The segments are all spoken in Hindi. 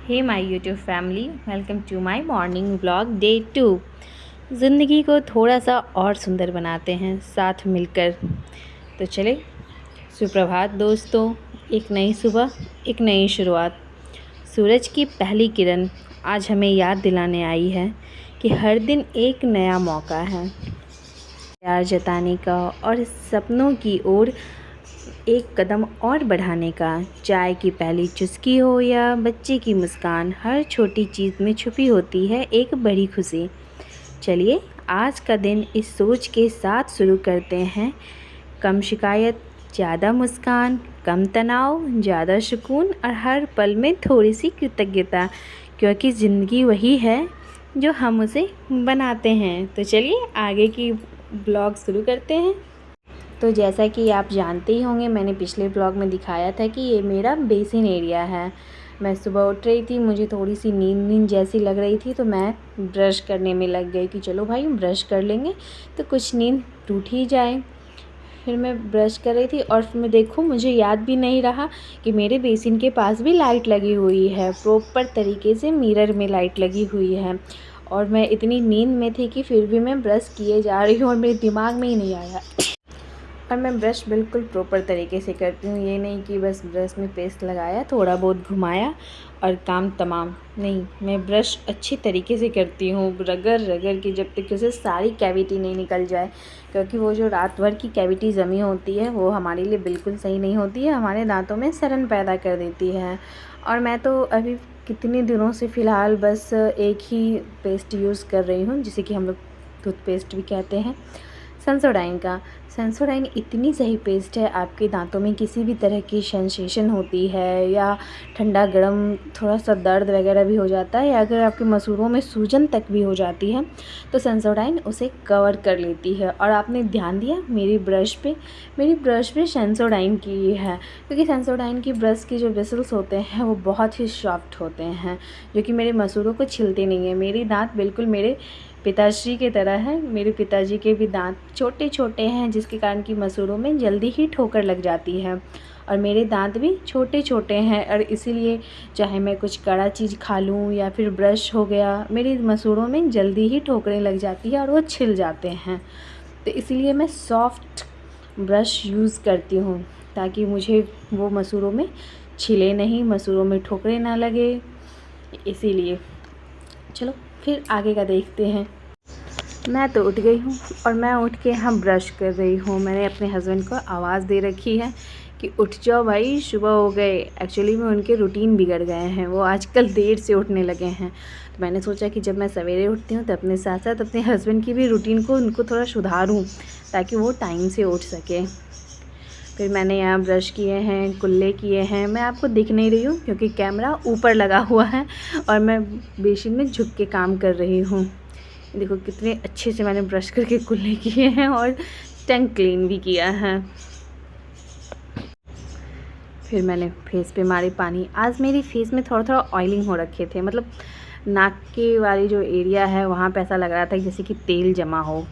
Hey my YouTube family, welcome to my morning vlog day 2। ज़िंदगी को थोड़ा सा और सुंदर बनाते हैं साथ मिलकर। तो चले, सुप्रभात दोस्तों। एक नई सुबह, एक नई शुरुआत। सूरज की पहली किरण आज हमें याद दिलाने आई है कि हर दिन एक नया मौका है प्यार जताने का और सपनों की ओर एक कदम और बढ़ाने का। चाय की पहली चुस्की हो या बच्चे की मुस्कान, हर छोटी चीज़ में छुपी होती है एक बड़ी खुशी। चलिए आज का दिन इस सोच के साथ शुरू करते हैं, कम शिकायत ज़्यादा मुस्कान, कम तनाव ज़्यादा सुकून और हर पल में थोड़ी सी कृतज्ञता, क्योंकि ज़िंदगी वही है जो हम उसे बनाते हैं। तो चलिए आगे की ब्लॉग शुरू करते हैं। तो जैसा कि आप जानते ही होंगे, मैंने पिछले ब्लॉग में दिखाया था कि ये मेरा बेसिन एरिया है। मैं सुबह उठ रही थी, मुझे थोड़ी सी नींद जैसी लग रही थी, तो मैं ब्रश करने में लग गई कि चलो भाई ब्रश कर लेंगे तो कुछ नींद टूट ही जाए। फिर मैं ब्रश कर रही थी और फिर मैं देखूँ, मुझे याद भी नहीं रहा कि मेरे बेसिन के पास भी लाइट लगी हुई है, प्रॉपर तरीके से मिरर में लाइट लगी हुई है। और मैं इतनी नींद में थी कि फिर भी मैं ब्रश किए जा रही हूँ और मेरे दिमाग में ही नहीं आया। और मैं ब्रश बिल्कुल प्रॉपर तरीके से करती हूँ, ये नहीं कि बस ब्रश में पेस्ट लगाया, थोड़ा बहुत घुमाया और काम तमाम। नहीं, मैं ब्रश अच्छी तरीके से करती हूँ, रगड़ रगड़ के, जब तक उसे सारी कैविटी नहीं निकल जाए। क्योंकि वो जो रात भर की कैविटी जमी होती है वो हमारे लिए बिल्कुल सही नहीं होती है, हमारे दांतों में सड़न पैदा कर देती है। और मैं तो अभी कितने दिनों से फ़िलहाल बस एक ही पेस्ट यूज़ कर रही हूँ, जिसे कि हम लोग टूथपेस्ट भी कहते हैं, सेंसोडाइन का। सेंसोडाइन इतनी सही पेस्ट है, आपके दांतों में किसी भी तरह की सेंसेशन होती है या ठंडा गर्म थोड़ा सा दर्द वगैरह भी हो जाता है, या अगर आपके मसूड़ों में सूजन तक भी हो जाती है तो सेंसोडाइन उसे कवर कर लेती है। और आपने ध्यान दिया मेरी ब्रश पे सेंसोडाइन की है, क्योंकि सेंसोडाइन की ब्रश की जो ब्रिसल्स होते हैं वो बहुत ही सॉफ्ट होते हैं, जो कि मेरे मसूड़ों को छिलते नहीं हैं। मेरी दांत बिल्कुल मेरे पिताश्री की तरह है। मेरे पिताजी के भी दांत छोटे छोटे हैं, जिसके कारण कि मसूड़ों में जल्दी ही ठोकर लग जाती है, और मेरे दांत भी छोटे छोटे हैं। और इसीलिए चाहे मैं कुछ कड़ा चीज़ खा लूँ या फिर ब्रश हो गया, मेरे मसूड़ों में जल्दी ही ठोकरें लग जाती है और वो छिल जाते हैं। तो इसीलिए मैं सॉफ्ट ब्रश यूज़ करती हूँ, ताकि मुझे वो मसूड़ों में छिले नहीं, मसूड़ों में ठोकरें ना लगे। इसीलिए चलो फिर आगे का देखते हैं। मैं तो उठ गई हूँ और मैं उठ के यहाँ ब्रश कर रही हूँ। मैंने अपने हस्बैंड को आवाज़ दे रखी है कि उठ जाओ भाई, सुबह हो गए। एक्चुअली में उनके रूटीन बिगड़ गए हैं, वो आजकल देर से उठने लगे हैं। तो मैंने सोचा कि जब मैं सवेरे उठती हूँ तो अपने साथ साथ अपने हस्बैंड की भी रूटीन को उनको थोड़ा सुधारूँ, ताकि वो टाइम से उठ सके। फिर मैंने यहाँ ब्रश किए हैं, कुल्ले किए हैं। मैं आपको दिख नहीं रही हूँ क्योंकि कैमरा ऊपर लगा हुआ है और मैं बेसिन में झुक के काम कर रही हूँ। देखो कितने अच्छे से मैंने ब्रश करके कुल्ले किए हैं और टंग क्लीन भी किया है। फिर मैंने फेस पे मारे पानी। आज मेरी फेस में थोड़ा थोड़ा ऑयलिंग हो रखे थे, मतलब नाक के वाली जो एरिया है वहाँ पे ऐसा लग रहा था जैसे कि तेल जमा हो।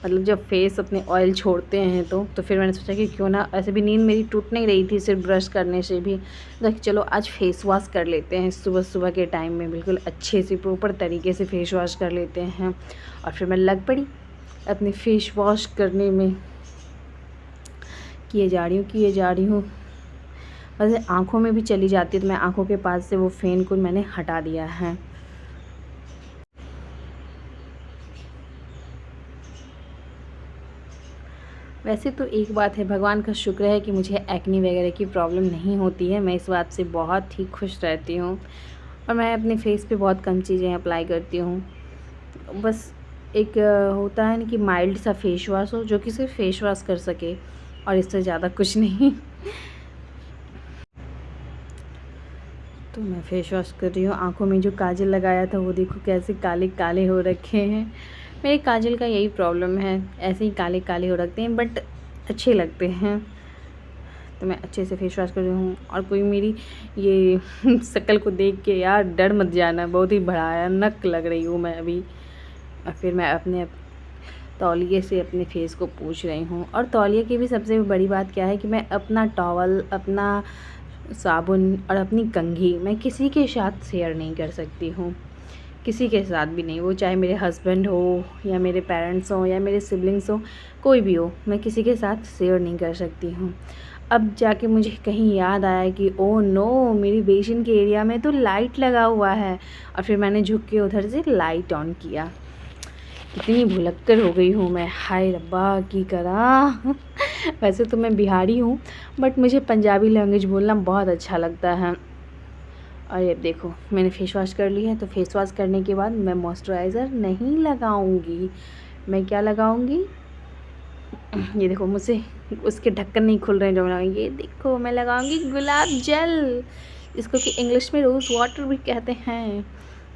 मतलब जब फेस अपने ऑयल छोड़ते हैं तो फिर मैंने सोचा कि क्यों ना, ऐसे भी नींद मेरी टूट नहीं रही थी सिर्फ ब्रश करने से भी, तो चलो आज फेस वॉश कर लेते हैं। सुबह सुबह के टाइम में बिल्कुल अच्छे से प्रॉपर तरीके से फेस वॉश कर लेते हैं। और फिर मैं लग पड़ी अपने फेस वॉश करने में। किए जा रही हूँ वैसे आँखों में भी चली जाती है, तो मैं आँखों के पास से वो फ़ेन को मैंने हटा दिया है। वैसे तो एक बात है, भगवान का शुक्र है कि मुझे एक्ने वगैरह की प्रॉब्लम नहीं होती है। मैं इस बात से बहुत ही खुश रहती हूँ और मैं अपने फेस पे बहुत कम चीज़ें अप्लाई करती हूँ। बस एक होता है ना कि माइल्ड सा फेस वॉश हो, जो कि सिर्फ फेस वॉश कर सके, और इससे ज़्यादा कुछ नहीं। तो मैं फेस वॉश कर रही हूँ। आँखों में जो काजल लगाया था वो देखो कैसे काले काले हो रखे हैं। मेरे काजल का यही प्रॉब्लम है, ऐसे ही काले काले हो रखते हैं, बट अच्छे लगते हैं। तो मैं अच्छे से फेस वॉश कर रही हूँ। और कोई मेरी ये शक्ल को देख के यार डर मत जाना, बहुत ही भयानक लग रही हूँ मैं अभी। और फिर मैं अपने तौलिए से अपने फेस को पोंछ रही हूँ। और तौलिए की भी सबसे बड़ी बात क्या है कि मैं अपना टॉवल, अपना साबुन और अपनी कंघी मैं किसी के साथ शेयर नहीं कर सकती हूँ, किसी के साथ भी नहीं। वो चाहे मेरे हस्बैंड हो या मेरे पेरेंट्स हों या मेरे सिबलिंग्स हों, कोई भी हो, मैं किसी के साथ शेयर नहीं कर सकती हूँ। अब जाके मुझे कहीं याद आया कि ओह नो, मेरी बेसिन के एरिया में तो लाइट लगा हुआ है, और फिर मैंने झुक के उधर से लाइट ऑन किया। इतनी भुलक्कड़ हो गई हूँ मैं, हाय रब्बा की करा। वैसे तो मैं बिहारी हूँ, बट मुझे पंजाबी लैंग्वेज बोलना बहुत अच्छा लगता है। और ये देखो, मैंने फेस वॉश कर लिया है, तो फेस वॉश करने के बाद मैं मॉइस्चराइज़र नहीं लगाऊंगी। मैं क्या लगाऊंगी, ये देखो, मुझसे उसके ढक्कन नहीं खुल रहे हैं जो मैं लगाऊंगी। ये देखो, मैं लगाऊंगी गुलाब जल, इसको कि इंग्लिश में रोज़ वाटर भी कहते हैं।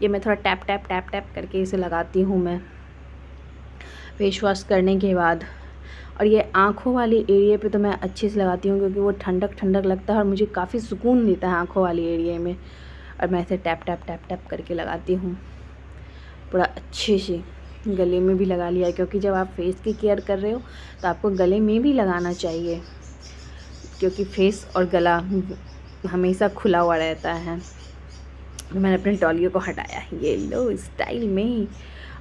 ये मैं थोड़ा टैप टैप टैप टैप करके इसे लगाती हूँ मैं फेस वॉश करने के बाद। और ये आँखों वाली एरिया पे तो मैं अच्छे से लगाती हूँ, क्योंकि वो ठंडक ठंडक लगता है और मुझे काफ़ी सुकून देता है आँखों वाली एरिया में। और मैं ऐसे टैप टैप टैप टैप करके लगाती हूँ पूरा अच्छे से। गले में भी लगा लिया है, क्योंकि जब आप फेस की केयर कर रहे हो तो आपको गले में भी लगाना चाहिए, क्योंकि फेस और गला हमेशा खुला हुआ रहता है। मैंने अपने टॉलियों को हटाया, ये लो स्टाइल में,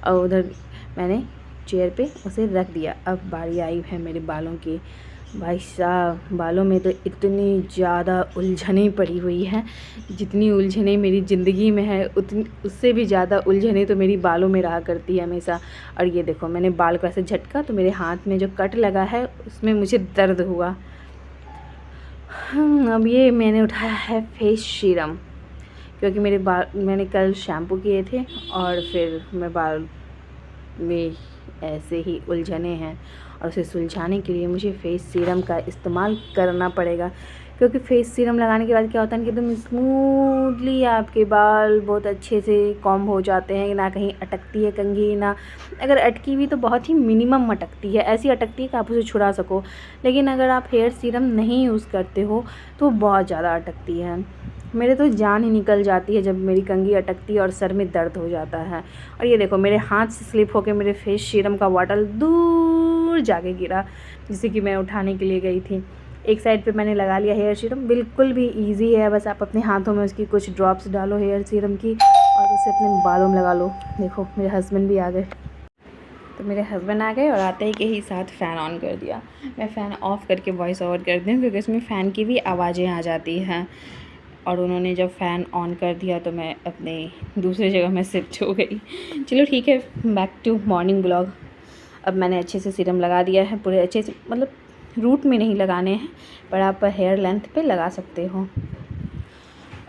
और उधर मैंने चेयर पे उसे रख दिया। अब बारी आई है मेरे बालों की। भाई साहब, बालों में तो इतनी ज़्यादा उलझनें पड़ी हुई हैं, जितनी उलझनें मेरी ज़िंदगी में है उतनी, उससे भी ज़्यादा उलझनें तो मेरी बालों में रहा करती है हमेशा। और ये देखो, मैंने बाल को ऐसे झटका तो मेरे हाथ में जो कट लगा है उसमें मुझे दर्द हुआ। अब ये मैंने उठाया है फेस सीरम, क्योंकि मेरे बाल, मैंने कल शैम्पू किए थे और फिर मैं बाल में ऐसे ही उलझने हैं, और उसे सुलझाने के लिए मुझे फेस सीरम का इस्तेमाल करना पड़ेगा। क्योंकि फेस सीरम लगाने के बाद क्या होता है कि एकदम स्मूथली आपके बाल बहुत अच्छे से कॉम्ब हो जाते हैं, ना कहीं अटकती है कंघी, ना अगर अटकी हुई तो बहुत ही मिनिमम अटकती है, ऐसी अटकती है कि आप उसे छुड़ा सको। लेकिन अगर आप हेयर सीरम नहीं यूज़ करते हो तो बहुत ज़्यादा अटकती है। मेरे तो जान ही निकल जाती है जब मेरी कंघी अटकती है और सर में दर्द हो जाता है। और ये देखो, मेरे हाथ से स्लिप होकर मेरे फेस सीरम का बॉटल दूर जाके गिरा, जिसे कि मैं उठाने के लिए गई थी। एक साइड पे मैंने लगा लिया हेयर सीरम, बिल्कुल भी इजी है। बस आप अपने हाथों में उसकी कुछ ड्रॉप्स डालो हेयर सीरम की, और उसे अपने बालों में लगा लो। देखो, मेरे हस्बैंड भी आ गए। तो मेरे हस्बैंड आ गए और आते ही के ही साथ फ़ैन ऑन कर दिया। मैं फ़ैन ऑफ़ करके वॉइस ओवर कर दी हूँ, क्योंकि इसमें फ़ैन की भी आवाज़ें आ जाती हैं। और उन्होंने जब फ़ैन ऑन कर दिया तो मैं अपने दूसरी जगह में शिफ्ट हो गई। चलो ठीक है, बैक टू मॉर्निंग ब्लॉग। अब मैंने अच्छे से सीरम लगा दिया है, पूरे अच्छे से, मतलब रूट में नहीं लगाने हैं, पर आप हेयर लेंथ पे लगा सकते हो।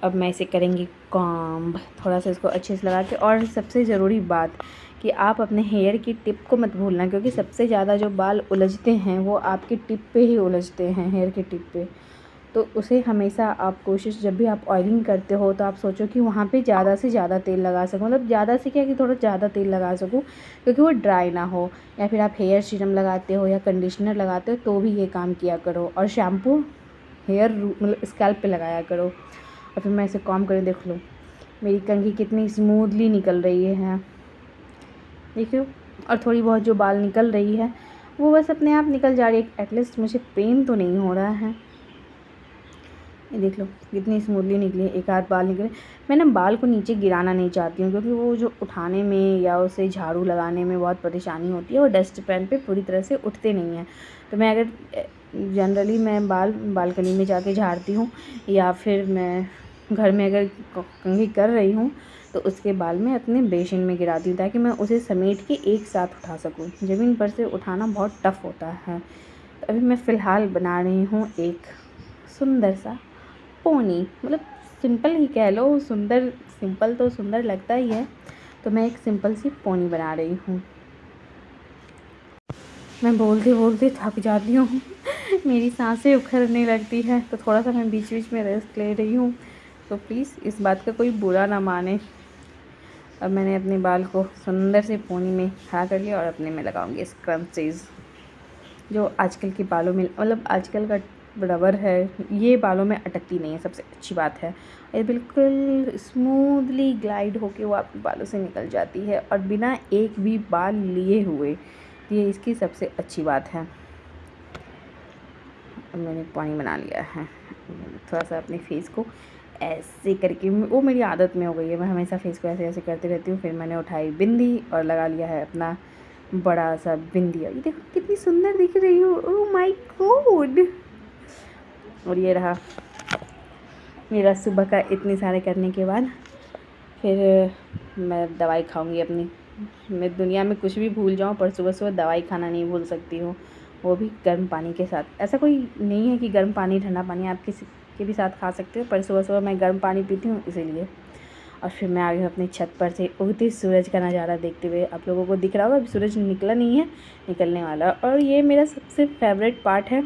अब मैं इसे करेंगी कॉम्ब, थोड़ा सा इसको अच्छे से लगा के। और सबसे ज़रूरी बात कि आप अपने हेयर की टिप को मत भूलना, क्योंकि सबसे ज़्यादा जो बाल उलझते हैं वो आपकी टिप पे ही उलझते हैं, हेयर की टिप पे। तो उसे हमेशा आप कोशिश, जब भी आप ऑयलिंग करते हो तो आप सोचो कि वहाँ पे ज़्यादा से ज़्यादा तेल लगा सको, मतलब ज़्यादा से क्या कि थोड़ा ज़्यादा तेल लगा सकूँ, क्योंकि वो ड्राई ना हो। या फिर आप हेयर सीरम लगाते हो या कंडीशनर लगाते हो तो भी ये काम किया करो। और शैम्पू हेयर मतलब स्कैल्प पे लगाया करो। और फिर मैं इसे कॉम्ब करके देख लो, मेरी कंघी कितनी स्मूथली निकल रही है, देखियो। और थोड़ी बहुत जो बाल निकल रही है वो बस अपने आप निकल जा रही है, एटलीस्ट मुझे पेन तो नहीं हो रहा है। ये देख लो कितनी स्मूथली निकली है, एक आध बाल निकले। मैं ना बाल को नीचे गिराना नहीं चाहती हूँ, क्योंकि वो जो उठाने में या उसे झाड़ू लगाने में बहुत परेशानी होती है, और डस्ट पैन पे पूरी तरह से उठते नहीं हैं। तो मैं अगर जनरली मैं बालकनी में जाके झाड़ती हूँ, या फिर मैं घर में अगर कंघी कर रही हूँ तो उसके बाल में अपने बेसिन में गिराती हूँ, ताकि मैं उसे समेट के एक साथ उठा सकूँ। ज़मीन पर से उठाना बहुत टफ़ होता है। तो अभी मैं फ़िलहाल बना रही हूँ एक सुंदर सा पोनी, मतलब सिंपल ही कह लो, सुंदर, सिंपल तो सुंदर लगता ही है। तो मैं एक सिंपल सी पोनी बना रही हूँ। मैं बोलते बोलते थक जाती हूँ। मेरी सांसें उखड़ने लगती है, तो थोड़ा सा मैं बीच बीच में रेस्ट ले रही हूँ, तो प्लीज़ इस बात का कोई बुरा ना माने। अब मैंने अपने बाल को सुंदर से पोनी में खड़ा कर लिया, और अपने में लगाऊंगी स्क्रंचीज़, जो आजकल के बालों में, मतलब आजकल का रबर है, ये बालों में अटकती नहीं है, सबसे अच्छी बात है। ये बिल्कुल स्मूथली ग्लाइड होके वो आपके बालों से निकल जाती है, और बिना एक भी बाल लिए हुए। ये इसकी सबसे अच्छी बात है। अब मैंने पानी बना लिया है, थोड़ा सा अपने फेस को ऐसे करके, वो मेरी आदत में हो गई है, मैं हमेशा फेस को ऐसे ऐसे करती रहती हूँ। फिर मैंने उठाई बिंदी और लगा लिया है अपना बड़ा सा बिंदी। और ये देखो कितनी सुंदर दिख रही हूँ, ओह माय गॉड। और ये रहा मेरा सुबह का इतने सारे करने के बाद। फिर मैं दवाई खाऊंगी अपनी। मैं दुनिया में कुछ भी भूल जाऊँ पर सुबह सुबह दवाई खाना नहीं भूल सकती हूँ, वो भी गर्म पानी के साथ। ऐसा कोई नहीं है कि गर्म पानी ठंडा पानी आप किसी के भी साथ खा सकते हो, पर सुबह सुबह मैं गर्म पानी पीती हूँ इसीलिए। और फिर मैं आ गई अपनी छत पर से उगते सूरज का नज़ारा देखते हुए। आप लोगों को दिख रहा होगा, अभी सूरज निकला नहीं है, निकलने वाला। और ये मेरा सबसे फेवरेट पार्ट है,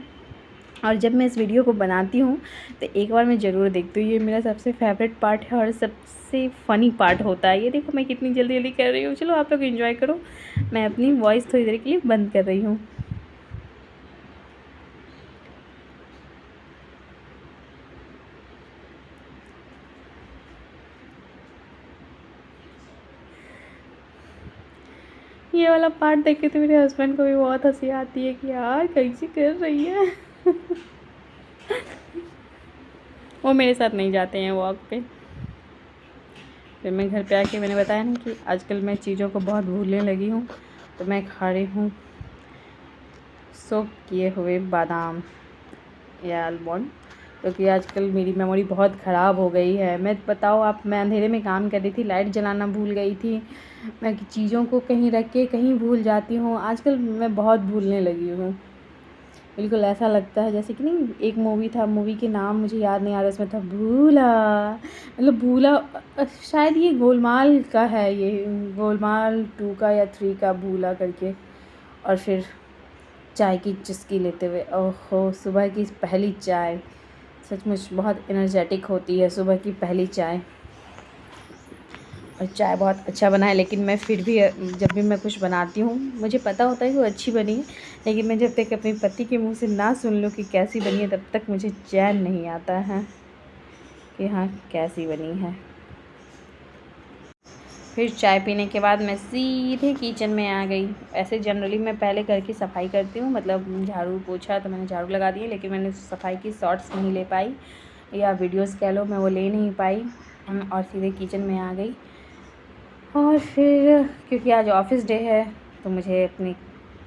और जब मैं इस वीडियो को बनाती हूँ तो एक बार मैं ज़रूर देखती हूँ। ये मेरा सबसे फेवरेट पार्ट है और सबसे फ़नी पार्ट होता है। ये देखो मैं कितनी जल्दी जल्दी कर रही हूँ। चलो आप लोग एंजॉय करो, मैं अपनी वॉइस थोड़ी देर के लिए बंद कर रही हूँ। ये वाला पार्ट देख के तो मेरे हस्बैंड को भी बहुत हंसी आती है कि यार कैसी कर रही है। वो मेरे साथ नहीं जाते हैं वॉक पे। फिर मैं घर पे आके, मैंने बताया ना कि आजकल मैं चीज़ों को बहुत भूलने लगी हूँ, तो मैं खा रही हूँ सोक किए हुए बादाम या आलमंड, क्योंकि आजकल मेरी मेमोरी बहुत ख़राब हो गई है। मैं बताओ आप, मैं अंधेरे में काम कर रही थी, लाइट जलाना भूल गई थी, मैं चीज़ों को कहीं रख के कहीं भूल जाती हूँ। आजकल मैं बहुत भूलने लगी हूँ, बिल्कुल ऐसा लगता है जैसे कि नहीं, एक मूवी था, मूवी के नाम मुझे याद नहीं आ रहा, इसमें था भूला, मतलब भूला, शायद ये गोलमाल का है, ये गोलमाल 2 का या 3 का भूला करके। और फिर चाय की चुस्की लेते हुए, ओहो सुबह की पहली चाय सचमुच बहुत एनर्जेटिक होती है, सुबह की पहली चाय। और चाय बहुत अच्छा बना है, लेकिन मैं फिर भी जब भी मैं कुछ बनाती हूँ मुझे पता होता है कि वो अच्छी बनी है, लेकिन मैं जब तक अपने पति के मुंह से ना सुन लूँ कि कैसी बनी है, तब तक मुझे चैन नहीं आता है कि हाँ कैसी बनी है। फिर चाय पीने के बाद मैं सीधे किचन में आ गई। ऐसे जनरली मैं पहले घर की सफाई करती हूँ, मतलब झाड़ू पोछा तो मैंने झाड़ू लगा दिया, लेकिन मैंने सफाई की शॉर्ट्स नहीं ले पाई या वीडियोस कह लो, मैं वो ले नहीं पाई और सीधे किचन में आ गई। और फिर क्योंकि आज ऑफिस डे है तो मुझे अपनी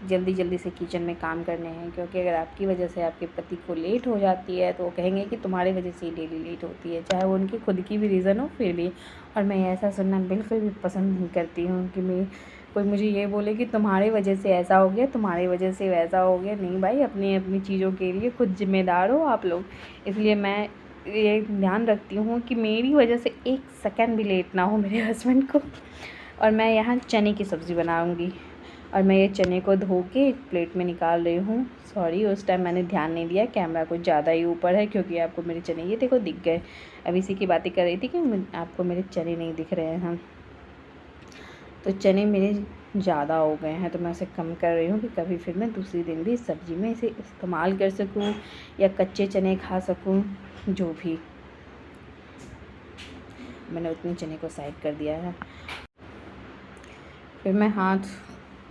जल्दी जल्दी से किचन में काम करने हैं, क्योंकि अगर आपकी वजह से आपके पति को लेट हो जाती है तो वो कहेंगे कि तुम्हारी वजह से ही डेली लेट होती है, चाहे वो उनकी खुद की भी रीज़न हो फिर भी। और मैं ऐसा सुनना बिल्कुल भी पसंद नहीं करती हूँ कि मैं कोई मुझे ये बोले कि तुम्हारी वजह से ऐसा हो गया, तुम्हारी वजह से वैसा हो गया। नहीं भाई, अपनी अपनी चीज़ों के लिए खुद जिम्मेदार हो आप लोग। इसलिए मैं ये ध्यान रखती हूँ कि मेरी वजह से एक सेकंड भी लेट ना हो मेरे हस्बैंड को। और मैं यहाँ चने की सब्ज़ी बनाऊँगी, और मैं ये चने को धो के एक प्लेट में निकाल रही हूँ। सॉरी, उस टाइम मैंने ध्यान नहीं दिया, कैमरा कुछ ज़्यादा ही ऊपर है, क्योंकि आपको मेरे चने ये देखो दिख गए। अभी इसी की बातें कर रही थी कि आपको मेरे चने नहीं दिख रहे हैं, तो चने मेरे ज़्यादा हो गए हैं तो मैं उसे कम कर रही हूँ कि कभी फिर मैं दूसरी दिन भी सब्ज़ी में इसे इस्तेमाल कर सकूँ या कच्चे चने खा सकूँ, जो भी। मैंने उतने चने को साइड कर दिया है। फिर मैं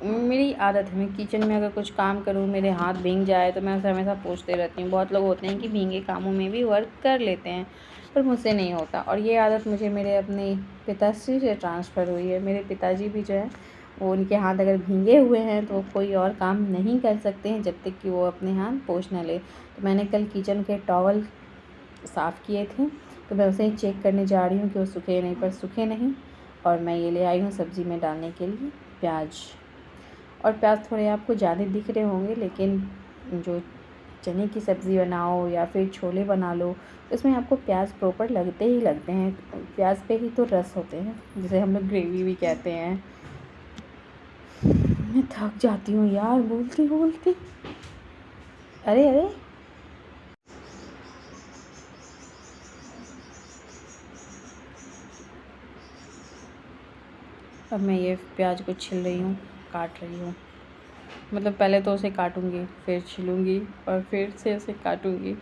मेरी आदत है, मैं किचन में अगर कुछ काम करूँ मेरे हाथ भीग जाए तो मैं उसे हमेशा पोंछते रहती हूँ। बहुत लोग होते हैं कि भीगे कामों में भी वर्क कर लेते हैं, पर मुझसे नहीं होता। और ये आदत मुझे मेरे अपने पिताश्री से ट्रांसफ़र हुई है। मेरे पिताजी भी जो है वो, उनके हाथ अगर भीगे हुए हैं तो कोई और काम नहीं कर सकते हैं जब तक कि वो अपने हाथ पोंछ ना ले। तो मैंने कल किचन के टॉवल साफ़ किए थे, तो मैं उसे चेक करने जा रही हूँ कि वो सूखे नहीं, पर सूखे नहीं। और मैं ये ले आई हूँ सब्ज़ी में डालने के लिए प्याज। और प्याज थोड़े आपको ज़्यादा दिख रहे होंगे, लेकिन जो चने की सब्ज़ी बनाओ या फिर छोले बना लो, उसमें आपको प्याज प्रॉपर लगते ही लगते हैं। प्याज पे ही तो रस होते हैं, जिसे हम लोग ग्रेवी भी कहते हैं। मैं थक जाती हूँ यार बोलती बोलती। अरे अरे, अब मैं ये प्याज को छिल रही हूँ, काट रही हूँ। मतलब पहले तो उसे काटूँगी, फिर छिलूँगी और फिर से उसे काटूँगी,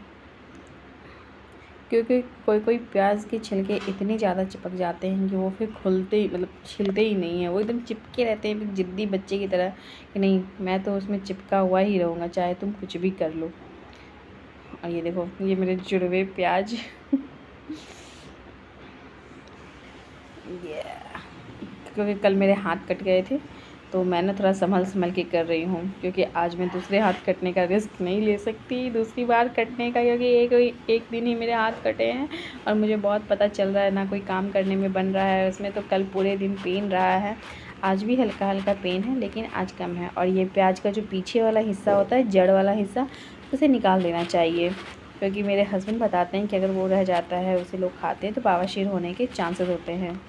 क्योंकि कोई कोई प्याज के छिलके इतने ज़्यादा चिपक जाते हैं कि वो फिर खुलते ही, मतलब छिलते ही नहीं हैं, वो एकदम चिपके रहते हैं, फिर ज़िद्दी बच्चे की तरह कि नहीं मैं तो उसमें चिपका हुआ ही रहूँगा चाहे तुम कुछ भी कर लो। और ये देखो ये मेरे जुड़े हुए प्याज ये क्योंकि कल मेरे हाथ कट गए थे तो मैं ना थोड़ा संभल के कर रही हूँ, क्योंकि आज मैं दूसरे हाथ कटने का रिस्क नहीं ले सकती दूसरी बार कटने का, क्योंकि एक दिन ही मेरे हाथ कटे हैं और मुझे बहुत पता चल रहा है ना कोई काम करने में बन रहा है उसमें, तो कल पूरे दिन पेन रहा है। आज भी हल्का हल्का पेन है लेकिन आज कम है। और ये प्याज का जो पीछे वाला हिस्सा होता है, जड़ वाला हिस्सा, उसे निकाल देना चाहिए, क्योंकि मेरे हस्बैंड बताते हैं कि अगर वो रह जाता है उसे लोग खाते हैं तो बवासीर होने के चांसेस होते हैं।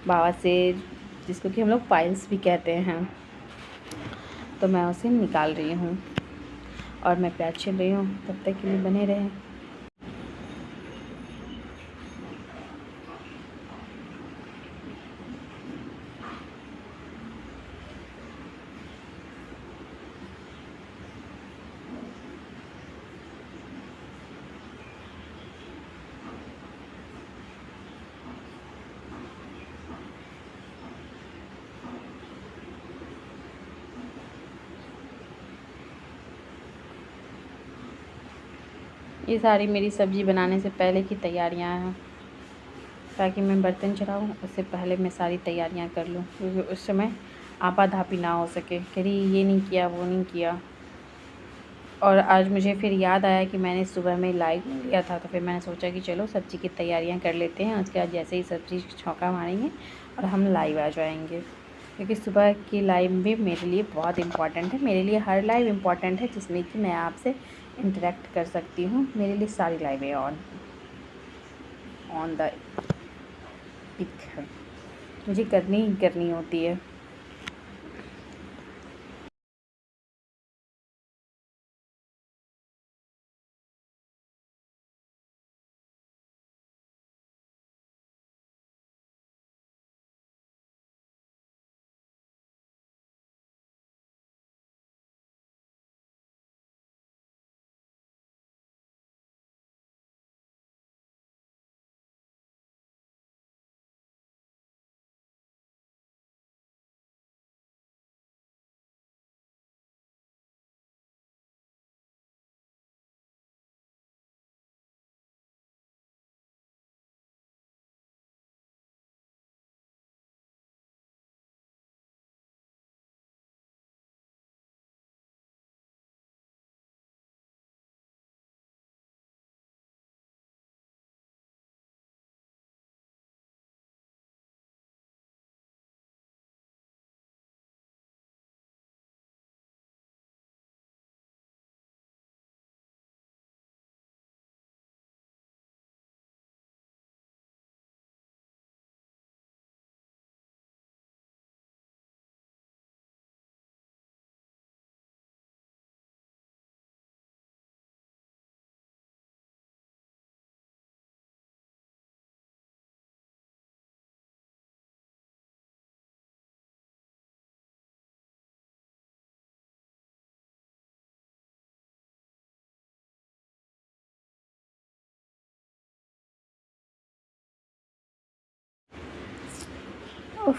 बवासीर जिसको कि हम लोग पाइल्स भी कहते हैं। तो मैं उसे निकाल रही हूँ और मैं प्याज छिल रही हूँ, तब तक के लिए बने रहें। ये सारी मेरी सब्ज़ी बनाने से पहले की तैयारियां हैं, ताकि मैं बर्तन चढ़ाऊँ उससे पहले मैं सारी तैयारियां कर लूँ, क्योंकि उस समय आपाधापी ना हो सके कि ये नहीं किया वो नहीं किया। और आज मुझे फिर याद आया कि मैंने सुबह में लाइव लिया था, तो फिर मैंने सोचा कि चलो सब्ज़ी की तैयारियां कर लेते हैं, उसके बाद जैसे ही सब्ज़ी छौंका मारेंगे और हम लाइव आ जाएंगे, क्योंकि सुबह की लाइव भी मेरे लिए बहुत इम्पॉर्टेंट है। मेरे लिए हर लाइव इम्पॉर्टेंट है जिसमें कि मैं आपसे इंटरेक्ट कर सकती हूँ। मेरे लिए सारी लाइवें ऑन द पिक है, मुझे करनी ही करनी होती है। उफ,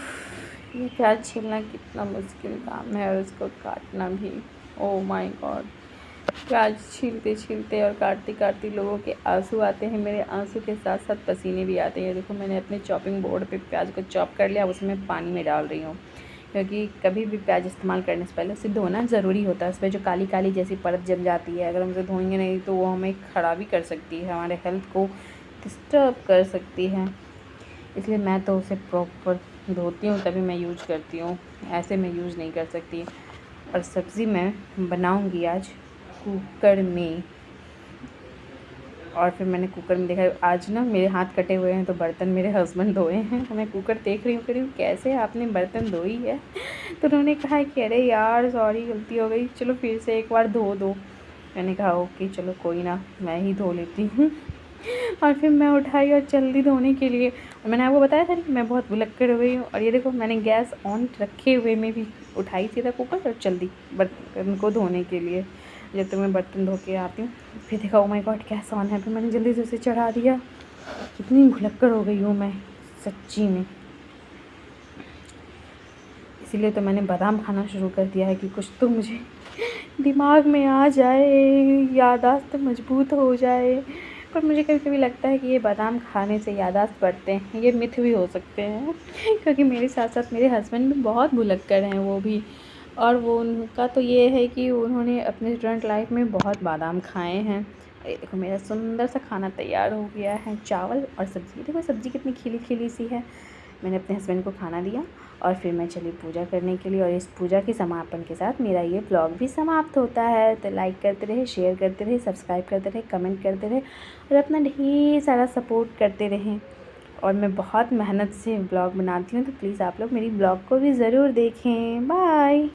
ये प्याज छीलना कितना मुश्किल काम है और उसको काटना भी। ओह माय गॉड, प्याज छीलते छीलते और काटते काटते लोगों के आंसू आते हैं, मेरे आंसू के साथ साथ पसीने भी आते हैं। देखो मैंने अपने चॉपिंग बोर्ड पे प्याज को चॉप कर लिया, उसमें पानी में डाल रही हूँ, क्योंकि कभी भी प्याज इस्तेमाल करने से पहले उसे धोना ज़रूरी होता है। उस पर जो काली काली जैसी परत जम जाती है, अगर हम उसे धोएंगे नहीं तो वो हमें खराबी कर सकती है, हमारे हेल्थ को डिस्टर्ब कर सकती है। इसलिए मैं तो उसे प्रॉपर धोती हूँ तभी मैं यूज करती हूँ, ऐसे मैं यूज़ नहीं कर सकती। और सब्ज़ी मैं बनाऊँगी आज कुकर में, और फिर मैंने कुकर में देखा आज ना मेरे हाथ कटे हुए हैं तो बर्तन मेरे हस्बैंड धोए हैं, तो मैं कुकर देख रही हूँ, कह रही हूँ कैसे आपने बर्तन धोई है। तो उन्होंने कहा कि अरे यार सॉरी गलती हो गई, चलो फिर से एक बार धो दो। मैंने कहा ओके चलो कोई ना, मैं ही धो लेती हूँ। और फिर मैं उठाई और जल्दी धोने के लिए, और मैंने आपको बताया था कि मैं बहुत भुलक्कड़ हो गई हूँ। और ये देखो मैंने गैस ऑन रखे हुए में भी उठाई सीधा कुकर और जल्दी बर्तन को धोने के लिए। जब तक मैं बर्तन धो के आती हूँ फिर देखा oh my God gas on है, फिर मैंने जल्दी से उसे चढ़ा दिया। इतनी भुलक्कड़ हो गई हूँ मैं सच्ची में, इसीलिए तो मैंने बादाम खाना शुरू कर दिया है कि कुछ तो मुझे दिमाग में आ जाए, याददाश्त मजबूत हो जाए। पर मुझे कभी कभी लगता है कि ये बादाम खाने से याददाश्त बढ़ते हैं, ये मिथ भी हो सकते हैं क्योंकि मेरे साथ साथ मेरे हस्बैंड भी बहुत भुलक्कड़ हैं वो भी। और वो उनका तो ये है कि उन्होंने अपने स्टूडेंट लाइफ में बहुत बादाम खाए हैं। ये देखो मेरा सुंदर सा खाना तैयार हो गया है, चावल और सब्ज़ी। देखो सब्ज़ी कितनी खिली खिली सी है। मैंने अपने हस्बैंड को खाना दिया और फिर मैं चली पूजा करने के लिए। और इस पूजा के समापन के साथ मेरा ये व्लॉग भी समाप्त होता है। तो लाइक करते रहे, शेयर करते रहे, सब्सक्राइब करते रहे, कमेंट करते रहे और अपना ढेर सारा सपोर्ट करते रहें। और मैं बहुत मेहनत से व्लॉग बनाती हूँ, तो प्लीज़ आप लोग मेरी व्लॉग को भी ज़रूर देखें। बाय।